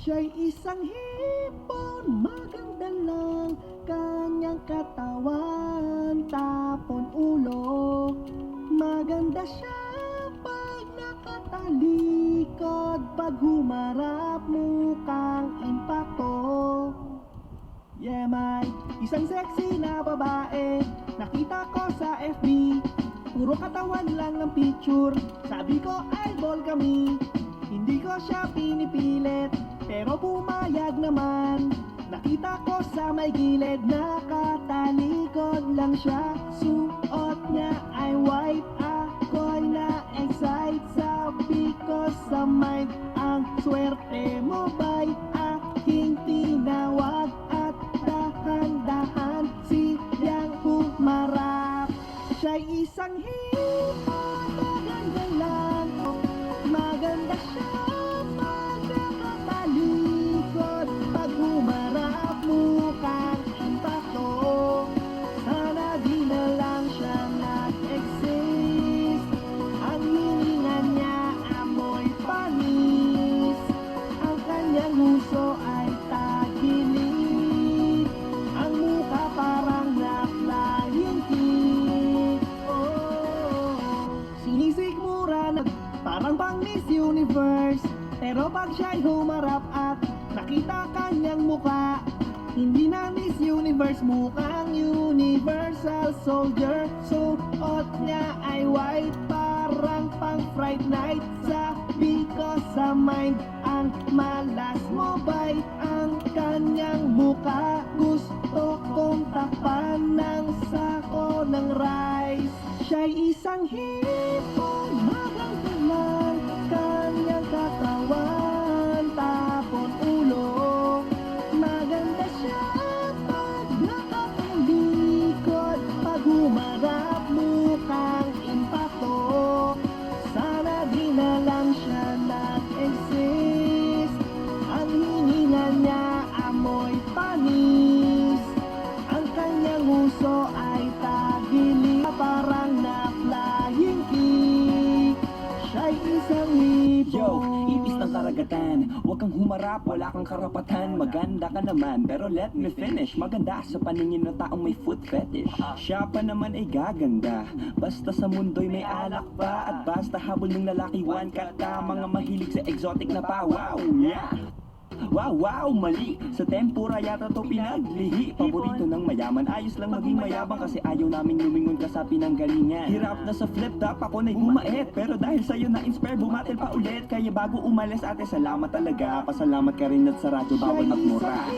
Siya'y isang hipon, maganda lang kanyang katawan, tapon ulo. Maganda siya pag nakatalikod, pag humarap mukhang impacto. Yeah, may isang sexy na babae, nakita ko sa FB. Puro katawan lang ng picture, sabi ko eyeball kami. Hindi ko siya pinipilit, pero pumayag naman. Nakita ko sa may gilid, nakatalikod lang siya. Suot niya ay white, ako'y na-excite. Sabi ko sa mind, ang swerte mo ba'y aking tinawag? At dahan-dahan siyang humarap. Siya'y isang hipon, maganda lang. Maganda siya pag nakatalikod, pag humarap mukhang impacto. Sana di na lang siya nag-exist. Ang hininga niya amoy panis, ang kanyang huso ay tagilid, ang mukha parang na-flying kick. Sinisigmura na parang pang Miss Universe, pero pag siya'y humarap at nakita kanyang mukha, hindi na Miss Universe, mukhang Universal Soldier. Suot niya ay white, parang pang Fright Night. Sabi ko sa mind, ang malas mo ba'y ang kanyang mukha? Gusto kong takpan ng sako ng rice. Siya'y isang hipon, maganda lang kanyang katawan, tapon ulo. Maganda siya pag nakatalikod, pag humarap mukhang impacto. Sana di na lang siya nag-exist. Ang hininga niya amoy panis, ang kanyang uso ay tagilid, parang na-flying kick. Siya'y isang hipon. Yo, ipis ng karagatan, huwag kang humarap, wala kang karapatan. Maganda ka naman, pero let me finish. Maganda sa paningin ng taong may foot fetish. Siya pa naman ay gaganda, basta sa mundo'y may alak pa. At basta habol ng lalaki, one cut ka. Mga mahilig sa exotic na pa, wow, yeah. Wow, wow, mali. Sa tempura yata to pinaglihi. Paborito ng mayaman, ayos lang maging mayabang, kasi ayaw naming lumingon ka sa pinanggalingan. Hirap na sa flip top, ako na'y bumait, pero dahil sa'yo na-inspire, bumatil pa ulit. Kaya bago umalis ate, salamat talaga. Pasalamat ka rin at sa radyo bawal magmura.